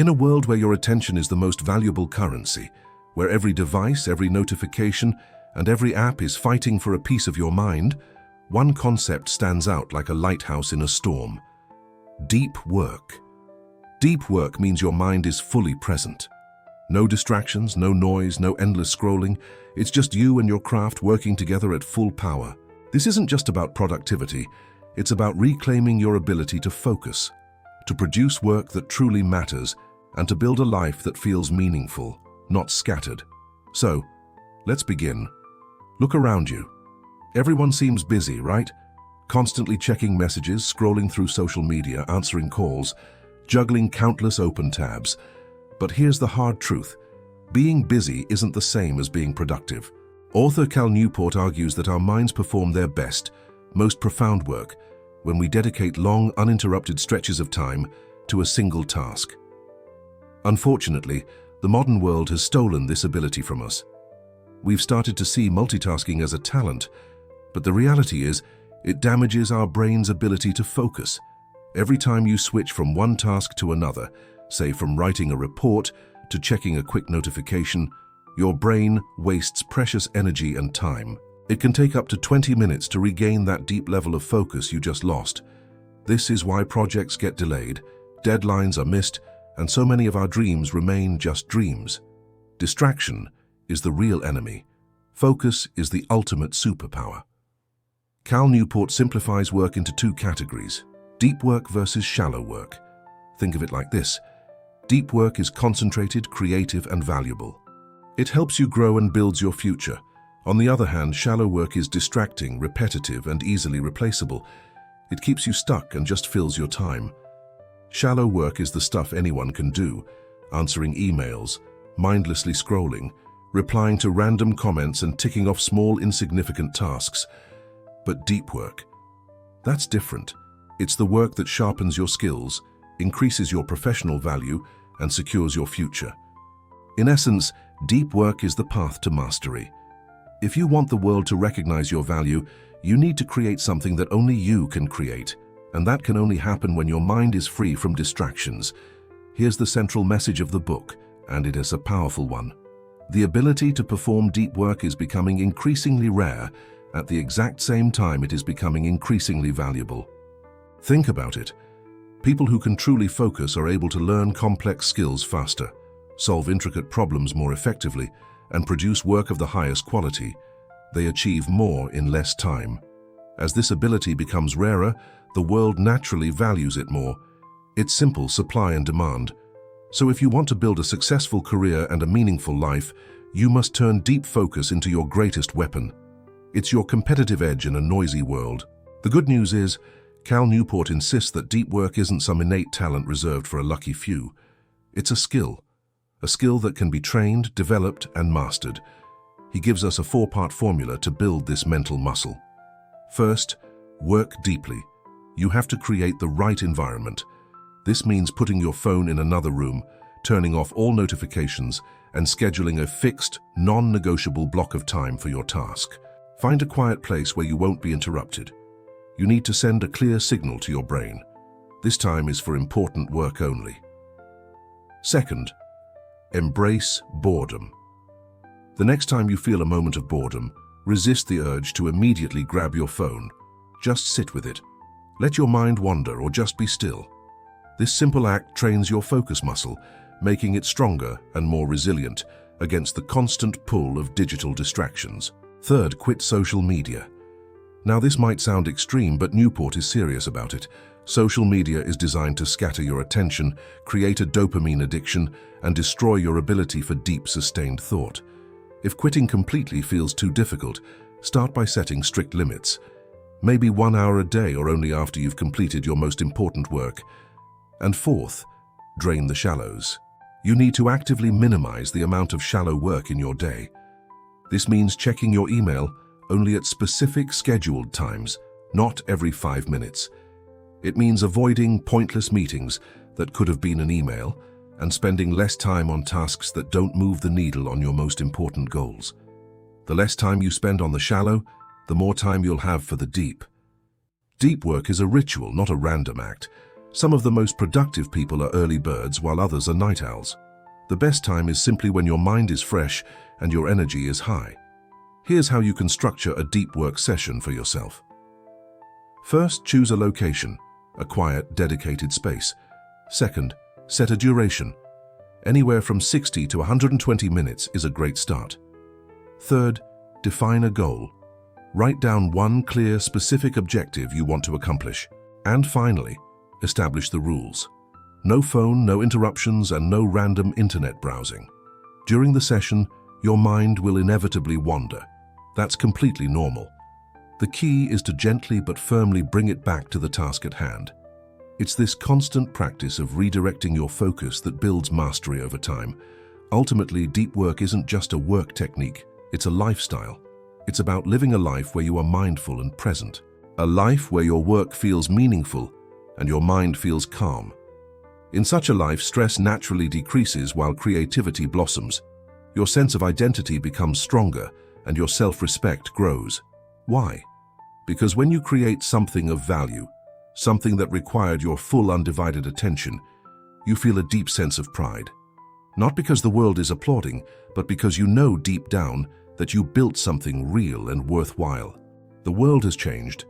In a world where your attention is the most valuable currency, where every device, every notification, and every app is fighting for a piece of your mind, one concept stands out like a lighthouse in a storm: deep work. Deep work means your mind is fully present. No distractions, no noise, no endless scrolling. It's just you and your craft working together at full power. This isn't just about productivity. It's about reclaiming your ability to focus, to produce work that truly matters, and to build a life that feels meaningful, not scattered. So, let's begin. Look around you. Everyone seems busy, right? Constantly checking messages, scrolling through social media, answering calls, juggling countless open tabs. But here's the hard truth. Being busy isn't the same as being productive. Author Cal Newport argues that our minds perform their best, most profound work when we dedicate long, uninterrupted stretches of time to a single task. Unfortunately, the modern world has stolen this ability from us. We've started to see multitasking as a talent, but the reality is, it damages our brain's ability to focus. Every time you switch from one task to another, say from writing a report to checking a quick notification, your brain wastes precious energy and time. It can take up to 20 minutes to regain that deep level of focus you just lost. This is why projects get delayed, deadlines are missed, and so many of our dreams remain just dreams. Distraction is the real enemy. Focus is the ultimate superpower. Cal Newport simplifies work into two categories: deep work versus shallow work. Think of it like this. Deep work is concentrated, creative, and valuable. It helps you grow and builds your future. On the other hand, shallow work is distracting, repetitive, and easily replaceable. It keeps you stuck and just fills your time. Shallow work is the stuff anyone can do: answering emails, mindlessly scrolling, replying to random comments, and ticking off small, insignificant tasks. But deep work, that's different. It's the work that sharpens your skills, increases your professional value, and secures your future. In essence, deep work is the path to mastery. If you want the world to recognize your value, you need to create something that only you can create. And that can only happen when your mind is free from distractions. Here's the central message of the book, and it is a powerful one. The ability to perform deep work is becoming increasingly rare. At the exact same time, it is becoming increasingly valuable. Think about it. People who can truly focus are able to learn complex skills faster, solve intricate problems more effectively, and produce work of the highest quality. They achieve more in less time. As this ability becomes rarer, the world naturally values it more. It's simple: supply and demand. So if you want to build a successful career and a meaningful life, you must turn deep focus into your greatest weapon. It's your competitive edge in a noisy world. The good news is, Cal Newport insists that deep work isn't some innate talent reserved for a lucky few. It's a skill that can be trained, developed, and mastered. He gives us a 4-part formula to build this mental muscle. First, work deeply. You have to create the right environment. This means putting your phone in another room, turning off all notifications, and scheduling a fixed, non-negotiable block of time for your task. Find a quiet place where you won't be interrupted. You need to send a clear signal to your brain. This time is for important work only. Second, embrace boredom. The next time you feel a moment of boredom, resist the urge to immediately grab your phone. Just sit with it. Let your mind wander or just be still. This simple act trains your focus muscle, making it stronger and more resilient against the constant pull of digital distractions. Third, quit social media. Now this might sound extreme, but Newport is serious about it. Social media is designed to scatter your attention, create a dopamine addiction, and destroy your ability for deep, sustained thought. If quitting completely feels too difficult, start by setting strict limits. Maybe 1 hour a day or only after you've completed your most important work. And fourth, drain the shallows. You need to actively minimize the amount of shallow work in your day. This means checking your email only at specific scheduled times, not every 5 minutes. It means avoiding pointless meetings that could have been an email and spending less time on tasks that don't move the needle on your most important goals. The less time you spend on the shallow, the more time you'll have for the deep. Deep work is a ritual, not a random act. Some of the most productive people are early birds while others are night owls. The best time is simply when your mind is fresh and your energy is high. Here's how you can structure a deep work session for yourself. First, choose a location, a quiet, dedicated space. Second, set a duration. Anywhere from 60 to 120 minutes is a great start. Third, define a goal. Write down one clear, specific objective you want to accomplish. And finally, establish the rules. No phone, no interruptions, and no random internet browsing. During the session, your mind will inevitably wander. That's completely normal. The key is to gently but firmly bring it back to the task at hand. It's this constant practice of redirecting your focus that builds mastery over time. Ultimately, deep work isn't just a work technique, it's a lifestyle. It's about living a life where you are mindful and present. A life where your work feels meaningful and your mind feels calm. In such a life, stress naturally decreases while creativity blossoms. Your sense of identity becomes stronger and your self-respect grows. Why? Because when you create something of value, something that required your full undivided attention, you feel a deep sense of pride. Not because the world is applauding, but because you know deep down that you built something real and worthwhile. The world has changed.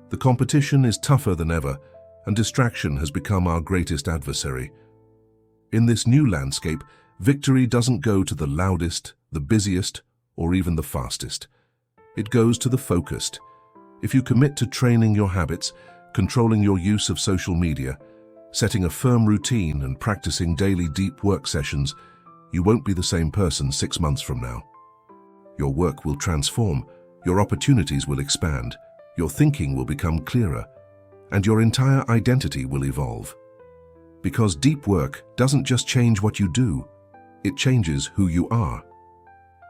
The competition is tougher than ever, and distraction has become our greatest adversary. In this new landscape, victory doesn't go to the loudest, the busiest, or even the fastest. It goes to the focused. If you commit to training your habits, controlling your use of social media, setting a firm routine and practicing daily deep work sessions, you won't be the same person 6 months from now. Your work will transform, your opportunities will expand, your thinking will become clearer, and your entire identity will evolve. Because deep work doesn't just change what you do, it changes who you are.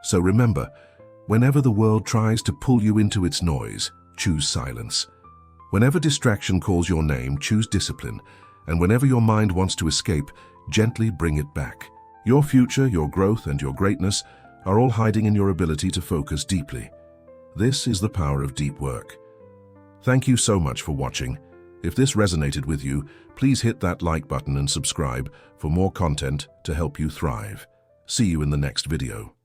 So remember, whenever the world tries to pull you into its noise, choose silence. Whenever distraction calls your name, choose discipline. And whenever your mind wants to escape, gently bring it back. Your future, your growth, and your greatness are all hiding in your ability to focus deeply. This is the power of deep work. Thank you so much for watching. If this resonated with you, please hit that like button and subscribe for more content to help you thrive. See you in the next video.